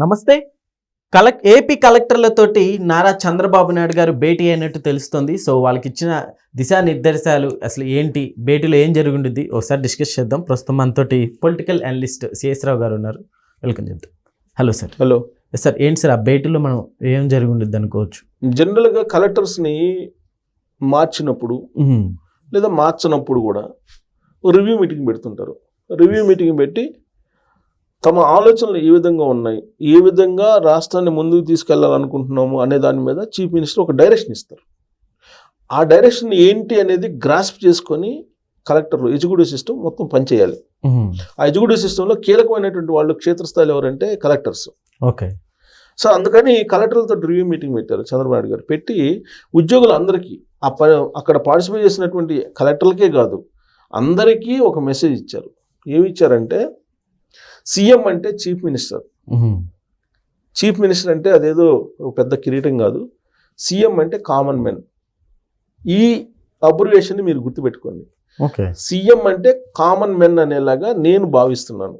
నమస్తే. ఏపీ కలెక్టర్లతోటి నారా చంద్రబాబు నాయుడు గారు భేటీ అయినట్టు తెలుస్తుంది. సో వాళ్ళకి ఇచ్చిన దిశానిర్దేశాలు అసలు ఏంటి, భేటీలో ఏం జరిగింది ఒకసారి డిస్కస్ చేద్దాం. ప్రస్తుతం మనతోటి పొలిటికల్ అనలిస్ట్ సిఎస్ రావు గారు ఉన్నారు. వెల్కమ్ చెప్తాం. Hello sir. హలో సార్, ఏంటి సార్ ఆ భేటీలో మనం ఏం జరిగింది అనుకోవచ్చు? జనరల్గా కలెక్టర్స్ని మార్చినప్పుడు లేదా మార్చినప్పుడు కూడా రివ్యూ మీటింగ్ పెడుతుంటారు. రివ్యూ మీటింగ్ పెట్టి తమ ఆలోచనలు ఏ విధంగా ఉన్నాయి, ఏ విధంగా రాష్ట్రాన్ని ముందుకు తీసుకెళ్లాలనుకుంటున్నాము అనే దాని మీద చీఫ్ మినిస్టర్ ఒక డైరెక్షన్ ఇస్తారు. ఆ డైరెక్షన్ ఏంటి అనేది గ్రాస్ప్ చేసుకొని కలెక్టర్లు ఎగ్జిక్యూటివ్ సిస్టమ్ మొత్తం పనిచేయాలి. ఆ ఎగ్జిక్యూటివ్ సిస్టంలో కీలకమైనటువంటి వాళ్ళు క్షేత్రస్థాయిలో ఎవరంటే కలెక్టర్స్. ఓకే. సో అందుకని కలెక్టర్లతో రివ్యూ మీటింగ్ పెట్టారు చంద్రబాబు నాయుడు గారు. పెట్టి ఉద్యోగులందరికీ అక్కడ పార్టిసిపేట్ చేసినటువంటి కలెక్టర్లకే కాదు అందరికీ ఒక మెసేజ్ ఇచ్చారు. ఏమి ఇచ్చారంటే, సీఎం అంటే చీఫ్ మినిస్టర్. చీఫ్ మినిస్టర్ అంటే అదేదో పెద్ద కిరీటం కాదు. సీఎం అంటే కామన్ మెన్. ఈ అబ్రివేషన్ని మీరు గుర్తుపెట్టుకోండి. సీఎం అంటే కామన్ మెన్ అనేలాగా నేను భావిస్తున్నాను.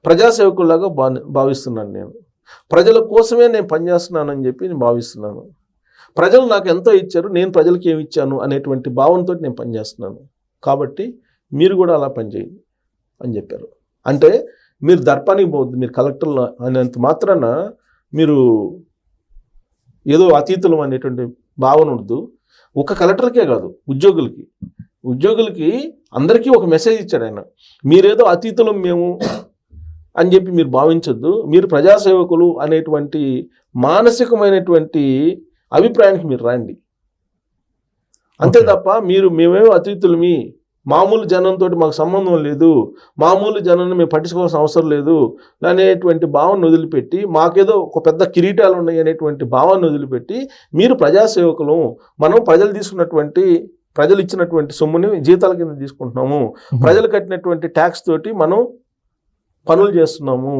ప్రజాసేవకుల్లాగా భావిస్తున్నాను. నేను ప్రజల కోసమే నేను పనిచేస్తున్నానని చెప్పి నేను భావిస్తున్నాను. ప్రజలు నాకు ఎంతో ఇచ్చారు, నేను ప్రజలకు ఏమి ఇచ్చాను అనేటువంటి భావంతో నేను పనిచేస్తున్నాను. కాబట్టి మీరు కూడా అలా పనిచేయండి అని చెప్పారు. అంటే మీరు దర్పానికి పోవద్దు, మీరు కలెక్టర్లు అనేంత మాత్రాన మీరు ఏదో అతీతులం అనేటువంటి భావన ఉండదు. ఒక కలెక్టర్కే కాదు, ఉద్యోగులకి అందరికీ ఒక మెసేజ్ ఇచ్చాడు ఆయన. మీరేదో అతీతులం మేము అని చెప్పి మీరు భావించొద్దు. మీరు ప్రజాసేవకులు అనేటువంటి మానసికమైనటువంటి అభిప్రాయానికి మీరు రండి. అంతే తప్ప మేమేమో అతిథులమి, మామూలు జనంతో మాకు సంబంధం లేదు, మామూలు జనాన్ని మేము పట్టించుకోవాల్సిన అవసరం లేదు అనేటువంటి భావాన్ని వదిలిపెట్టి, మాకేదో ఒక పెద్ద కిరీటాలు ఉన్నాయి అనేటువంటి భావాన్ని వదిలిపెట్టి, మీరు ప్రజాసేవకులు, మనం ప్రజలు ఇచ్చినటువంటి సొమ్ముని జీతాల కింద తీసుకుంటున్నాము, ప్రజలు కట్టినటువంటి ట్యాక్స్ తోటి మనం పనులు చేస్తున్నాము,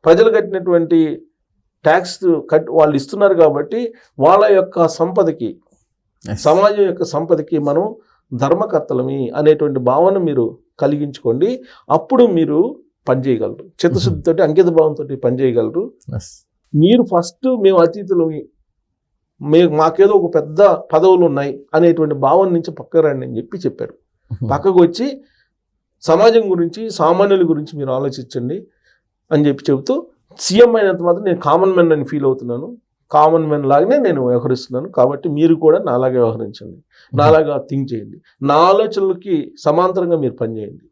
ప్రజలు కట్టినటువంటి ట్యాక్స్ వాళ్ళు ఇస్తున్నారు కాబట్టి వాళ్ళ యొక్క సంపదకి, సమాజం యొక్క సంపదకి మనం ధర్మకర్తలమి అనేటువంటి భావన మీరు కలిగించుకోండి. అప్పుడు మీరు పనిచేయగలరు, చిత్తశుద్ధితో అంకిత భావంతో పనిచేయగలరు. మీరు ఫస్ట్ మేము అతిథులమి, మాకేదో ఒక పెద్ద పదవులు ఉన్నాయి అనేటువంటి భావన నుంచి పక్క రండి అని చెప్పారు. పక్కకు వచ్చి సమాజం గురించి, సామాన్యుల గురించి మీరు ఆలోచించండి అని చెబుతూ, సీఎం అయినంత మాత్రం నేను కామన్ మెన్ అని ఫీల్ అవుతున్నాను, కామన్ మెన్ లాగానే నేను వ్యవహరిస్తున్నాను, కాబట్టి మీరు కూడా నాలాగా వ్యవహరించండి, నాలాగా థింక్ చేయండి, నా ఆలోచనలకి సమాంతరంగా మీరు పనిచేయండి,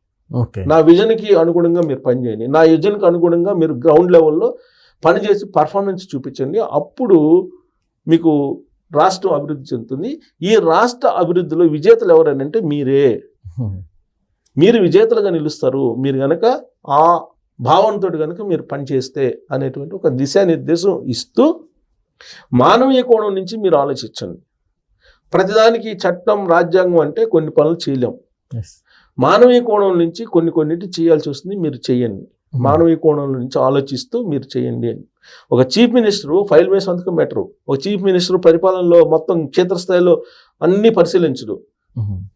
నా విజన్కి అనుగుణంగా మీరు పనిచేయండి, నా విజన్కి అనుగుణంగా మీరు గ్రౌండ్ లెవెల్లో పనిచేసి పర్ఫార్మెన్స్ చూపించండి. అప్పుడు మీకు రాష్ట్రం అభివృద్ధి చెందుతుంది. ఈ రాష్ట్ర అభివృద్ధిలో విజేతలు ఎవరనంటే మీరు విజేతలుగా నిలుస్తారు, మీరు కనుక ఆ భావంతో కనుక మీరు పనిచేస్తే అనేటువంటి ఒక దిశానిర్దేశం ఇస్తూ, మానవీయ కోణం నుంచి మీరు ఆలోచించండి. ప్రతిదానికి చట్టం, రాజ్యాంగం అంటే కొన్ని పనులు చేయలేం. మానవీయ కోణం నుంచి కొన్నిటి చేయాల్సి వస్తుంది, మీరు చేయండి. మానవీయ కోణం నుంచి ఆలోచిస్తూ మీరు చేయండి అని. ఒక చీఫ్ మినిస్టరు ఫైల్ మీద సంతకం బెటరు. ఒక చీఫ్ మినిస్టర్ పరిపాలనలో మొత్తం క్షేత్రస్థాయిలో అన్ని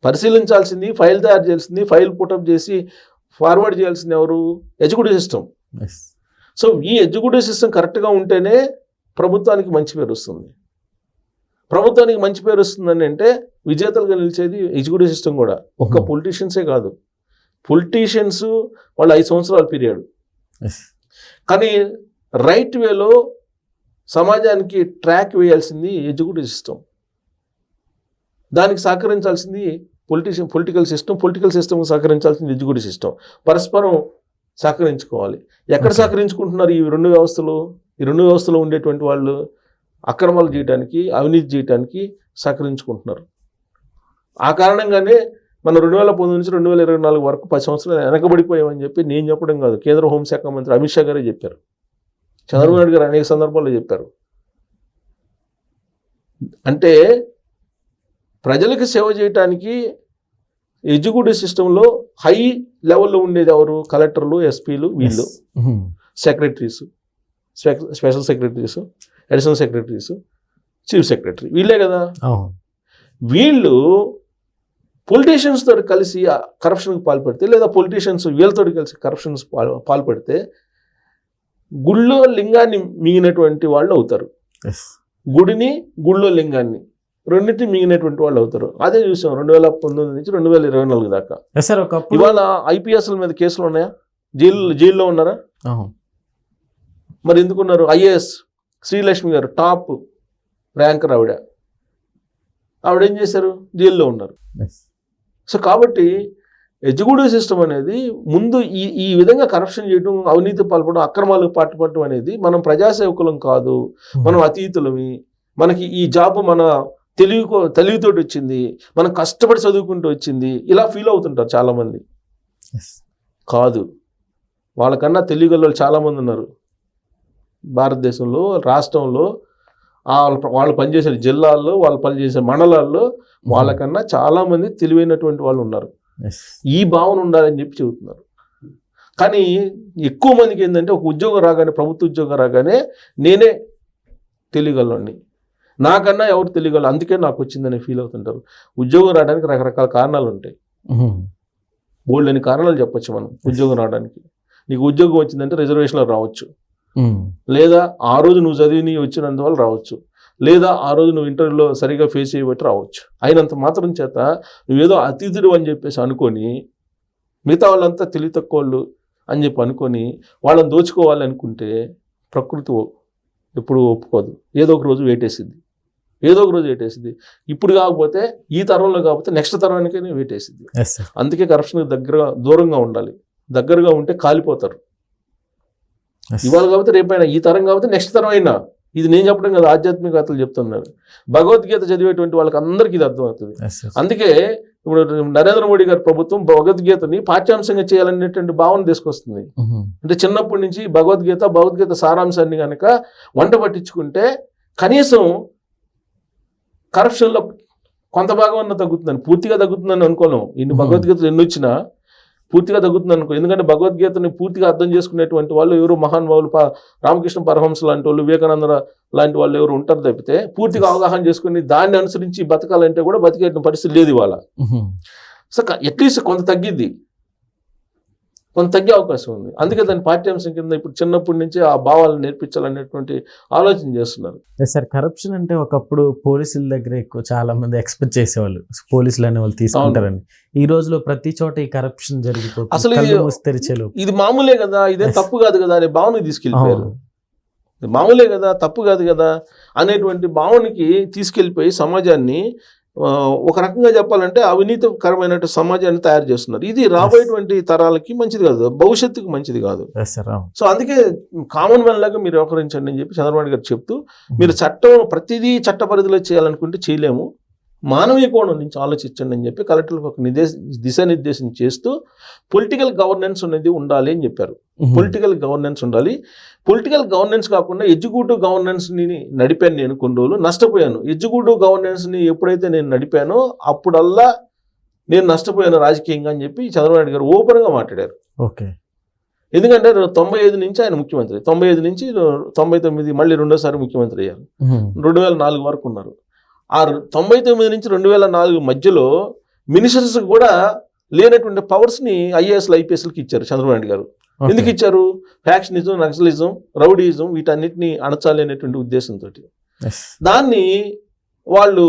పరిశీలించాల్సింది, ఫైల్ తయారు చేయాల్సింది, ఫైల్ పుటప్ చేసి ఫార్వర్డ్ చేయాల్సింది ఎవరు? Executive system. సో ఈ ఎగ్జిక్యూటివ్ సిస్టమ్ కరెక్ట్గా ఉంటేనే ప్రభుత్వానికి మంచి పేరు వస్తుంది. ప్రభుత్వానికి మంచి పేరు వస్తుందని అంటే విజేతలుగా నిలిచేది ఎగ్జిక్యూటివ్ సిస్టమ్ కూడా. ఒక్క పొలిటీషియన్సే కాదు, పొలిటీషియన్స్ వాళ్ళు 5 సంవత్సరాల పీరియడ్, కానీ రైట్ వేలో సమాజానికి ట్రాక్ వేయాల్సింది ఎగ్జిక్యూటివ్ సిస్టమ్. దానికి సహకరించాల్సింది పొలిటికల్ సిస్టమ్ సహకరించాల్సింది ఎగ్జిక్యూటివ్ సిస్టమ్. పరస్పరం సహకరించుకోవాలి. ఎక్కడ సహకరించుకుంటున్నారు ఈ రెండు వ్యవస్థలో ఉండేటువంటి వాళ్ళు? అక్రమాలు చేయడానికి, అవినీతి చేయడానికి సహకరించుకుంటున్నారు. ఆ కారణంగానే మనం 2019 నుంచి 2024 వరకు 10 సంవత్సరాలు వెనకబడిపోయామని చెప్పి నేను చెప్పడం కాదు, కేంద్ర హోంశాఖ మంత్రి అమిత్ షా గారే చెప్పారు, చంద్రబాబు నాయుడు గారు అనేక సందర్భాల్లో చెప్పారు. అంటే ప్రజలకు సేవ చేయటానికి ఎగ్జిక్యూటివ్ సిస్టంలో హై లెవెల్లో ఉండేది ఎవరు? కలెక్టర్లు, ఎస్పీలు, వీళ్ళు secretaries, special secretaries, additional secretaries, chief secretary, వీళ్ళే కదా. వీళ్ళు పొలిటీషియన్స్ తోటి కలిసి కరప్షన్కి పాల్పడితే, లేదా పొలిటీషియన్స్ వీళ్ళతో కలిసి కరప్షన్స్ పాల్పడితే గుళ్ళో లింగాన్ని మింగినటువంటి వాళ్ళు అవుతారు. గుడిని, గుళ్ళో లింగాన్ని రెండింటిని మింగినటువంటి వాళ్ళు అవుతారు. అదే చూసాం 2019 నుంచి 2024 దాకా. సార్ ఒకప్పుడు ఇవాళ ఐపీఎస్ల మీద కేసులు ఉన్నాయా? జైల్లో ఉన్నారా? మరి ఎందుకున్నారు? ఐఏఎస్ శ్రీలక్ష్మి గారు టాప్ ర్యాంకర్ ఆవిడ ఏం చేశారు? జైల్లో ఉన్నారు. సో కాబట్టి ఎగ్జిక్యూటివ్ సిస్టమ్ అనేది ముందు ఈ విధంగా కరప్షన్ చేయడం, అవినీతి పాల్పడడం, అక్రమాలకు పాటుపడడం అనేది మనం ప్రజాసేవకులం కాదు, మనం అతీతులమి, మనకి ఈ జాబ్ మన తెలివితోటి వచ్చింది, మనం కష్టపడి చదువుకుంటూ వచ్చింది, ఇలా ఫీల్ అవుతుంటారు చాలామంది. కాదు, వాళ్ళకన్నా తెలివిగల వాళ్ళు చాలామంది ఉన్నారు భారతదేశంలో, రాష్ట్రంలో, వాళ్ళు పనిచేసే జిల్లాల్లో, వాళ్ళు పనిచేసే మండలాల్లో వాళ్ళకన్నా చాలామంది తెలివైనటువంటి వాళ్ళు ఉన్నారు. ఈ భావన ఉండాలని చెప్పి చెబుతున్నారు. కానీ ఎక్కువ మందికి ఏంటంటే ఒక ఉద్యోగం రాగానే, ప్రభుత్వ ఉద్యోగం రాగానే నేనే తెలియగలని, నాకన్నా ఎవరు తెలియగలరు, అందుకే నాకు వచ్చిందని ఫీల్ అవుతుంటారు. ఉద్యోగం రావడానికి రకరకాల కారణాలు ఉంటాయి. బోల్డని కారణాలు చెప్పొచ్చు మనం ఉద్యోగం రావడానికి. నీకు ఉద్యోగం వచ్చిందంటే రిజర్వేషన్లో రావచ్చు, లేదా ఆ రోజు నువ్వు చదివి వచ్చినందువల్ల రావచ్చు, లేదా ఆ రోజు నువ్వు ఇంటర్వ్యూలో సరిగా ఫేస్ చేయబట్టి రావచ్చు. అయినంత మాత్రం చేత నువ్వేదో అతిథుడు అని చెప్పేసి అనుకొని, మిగతా వాళ్ళంతా తెలివి తక్కువ వాళ్ళు అని చెప్పి అనుకొని వాళ్ళని దోచుకోవాలి అనుకుంటే ప్రకృతి ఎప్పుడు ఒప్పుకోదు. ఏదో ఒక రోజు వేటేసింది. ఇప్పుడు కాకపోతే ఈ తరంలో కాకపోతే నెక్స్ట్ తరానికైనా వేటేసింది. అందుకే కరప్షన్ దూరంగా ఉండాలి. దగ్గరగా ఉంటే కాలిపోతారు. ఇవాళ కాబట్టి రేపైనా, ఈ తరం కాబట్టి నెక్స్ట్ తరం అయినా. ఇది నేను చెప్పడం కదా, ఆధ్యాత్మికతలు చెప్తున్నాను. భగవద్గీత చదివేటువంటి వాళ్ళకి అందరికీ ఇది అర్థమవుతుంది. అందుకే ఇప్పుడు నరేంద్ర మోడీ గారి ప్రభుత్వం భగవద్గీతని పాఠ్యాంశంగా చేయాలనేటువంటి భావన తీసుకొస్తుంది. అంటే చిన్నప్పటి నుంచి భగవద్గీత సారాంశాన్ని కనుక వంట పట్టించుకుంటే కనీసం కరప్షన్లో కొంత భాగం అన్న తగ్గుతుందని, పూర్తిగా తగ్గుతుందని అనుకోలేం. ఇన్ని భగవద్గీతలు ఎన్ని వచ్చినా పూర్తిగా తగ్గుతుంది అనుకో. ఎందుకంటే భగవద్గీతని పూర్తిగా అర్థం చేసుకునేటువంటి వాళ్ళు ఎవరు మహానుభావులు, రామకృష్ణ పరమహంస లాంటి వాళ్ళు, వివేకానంద లాంటి వాళ్ళు ఎవరు ఉంటారు తప్పితే పూర్తిగా అవగాహన చేసుకుని దాన్ని అనుసరించి బతకాలంటే కూడా బతికే పరిస్థితి లేదు ఇవాళ. సో అట్లీస్ట్ కొంత తగ్గే అవకాశం ఉంది. అందుకే దాని పాఠ్యాంశం కింద ఇప్పుడు చిన్నప్పటి నుంచి ఆ భావాలను నేర్పించాలనేటువంటి ఆలోచన చేస్తున్నారు. సార్ కరప్షన్ అంటే ఒకప్పుడు పోలీసుల దగ్గర ఎక్కువ చాలా మంది ఎక్స్పెక్ట్ చేసేవాళ్ళు, పోలీసులు అనే వాళ్ళు తీసుకుంటారని. ఈ రోజులో ప్రతి చోట ఈ కరప్షన్ జరిగిపోతుంది. అసలు ఇది మామూలే కదా, ఇదే తప్పు కాదు కదా అనే భావనకి తీసుకెళ్ళిపోయారు. మామూలే కదా, తప్పు కాదు కదా అనేటువంటి భావనకి తీసుకెళ్ళిపోయి సమాజాన్ని ఒక రకంగా చెప్పాలంటే అవినీతికరమైన సమాజాన్ని తయారు చేస్తున్నారు. ఇది రాబోయేటువంటి తరాలకి మంచిది కాదు, భవిష్యత్తుకు మంచిది కాదు. సో అందుకే కామన్ మ్యాన్ లాగా మీరు వ్యవహరించండి అని చెప్పి చంద్రబాబు గారు చెప్తూ, మీరు ప్రతిదీ చట్ట పరిధిలో చేయాలనుకుంటే చేయలేము, మానవీయ కోణం నుంచి ఆలోచించండి అని చెప్పి కలెక్టర్లకు ఒక దిశానిర్దేశం చేస్తూ పొలిటికల్ గవర్నెన్స్ అనేది ఉండాలి అని చెప్పారు. పొలిటికల్ గవర్నెన్స్ ఉండాలి. పొలిటికల్ గవర్నెన్స్ కాకుండా ఎగ్జిక్యూటివ్ గవర్నెన్స్ని నడిపాను నేను కొన్ని రోజులు, నష్టపోయాను. ఎగ్జిక్యూటివ్ గవర్నెన్స్ని ఎప్పుడైతే నేను నడిపానో అప్పుడల్లా నేను నష్టపోయాను రాజకీయంగా అని చెప్పి చంద్రబాబు నాయుడు గారు ఓపెన్గా మాట్లాడారు. ఓకే. ఎందుకంటే 95 నుంచి ఆయన ముఖ్యమంత్రి, 95 నుంచి 99 మళ్ళీ రెండోసారి ముఖ్యమంత్రి అయ్యారు. 2004 వరకు ఉన్నారు. ఆ 99 నుంచి 2004 మధ్యలో మినిస్టర్స్ కూడా లేనటువంటి పవర్స్ని ఐఏఎస్లు ఐపీఎస్లకి ఇచ్చారు చంద్రబాబు నాయుడు గారు. ఎందుకు ఇచ్చారు? ఫ్యాక్షనిజం, నక్సలిజం, రౌడీయిజం వీటన్నిటిని అణచాలి అనేటువంటి ఉద్దేశంతో. దాన్ని వాళ్ళు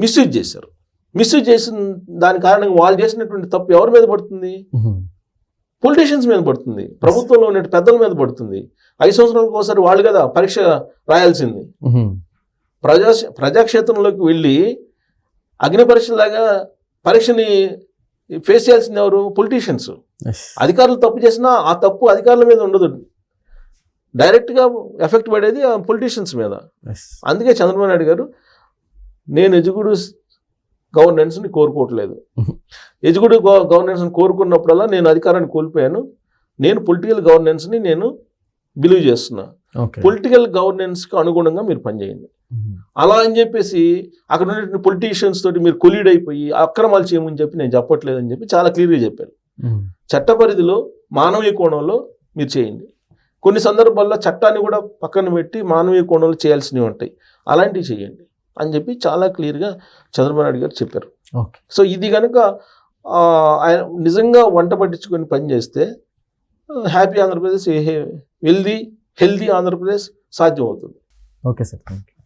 మిస్యూజ్ చేశారు. మిస్యూజ్ చేసిన దాని కారణంగా వాళ్ళు చేసినటువంటి తప్పు ఎవరి మీద పడుతుంది? పొలిటీషియన్స్ మీద పడుతుంది, ప్రభుత్వంలో ఉన్న పెద్దల మీద పడుతుంది. 5 సంవత్సరాలకు ఒకసారి వాళ్ళు కదా పరీక్ష రాయాల్సింది. ప్రజాక్షేత్రంలోకి వెళ్ళి అగ్ని పరీక్షలాగా పరీక్షని ఫేస్ చేయాల్సింది ఎవరు? పొలిటీషియన్స్. అధికారులు తప్పు చేసినా ఆ తప్పు అధికారుల మీద ఉండదు, డైరెక్ట్గా ఎఫెక్ట్ పడేది ఆ పొలిటీషియన్స్ మీద. అందుకే చంద్రబాబు నాయుడు గారు నేను ఎగ్జిక్యూటివ్ గవర్నెన్స్ని కోరుకోవట్లేదు, ఎగ్జిక్యూటివ్ గవర్నెన్స్ని కోరుకున్నప్పుడల్లా నేను అధికారాన్ని కోల్పోయాను, నేను పొలిటికల్ గవర్నెన్స్ని నేను బిలీవ్ చేస్తున్నా. పొలిటికల్ గవర్నెన్స్కి అనుగుణంగా మీరు పనిచేయండి. అలా అని చెప్పేసి అక్కడ ఉన్నటువంటి పొలిటీషియన్స్ తోటి మీరు కొలీడ్ అయిపోయి అక్రమాలు చేయమని చెప్పి నేను చెప్పట్లేదని చెప్పి చాలా క్లియర్గా చెప్పారు. చట్ట పరిధిలో మానవీయ కోణంలో మీరు చేయండి. కొన్ని సందర్భాల్లో చట్టాన్ని కూడా పక్కన పెట్టి మానవీయ కోణంలో చేయాల్సినవి ఉంటాయి, అలాంటివి చేయండి అని చెప్పి చాలా క్లియర్గా చంద్రబాబు నాయుడు గారు చెప్పారు. సో ఇది కనుక ఆయన నిజంగా వంట పట్టించుకొని పనిచేస్తే happy Andhra Pradesh, healthy healthy Andhra Pradesh సాధ్యమవుతుంది. Okay sir, thank you.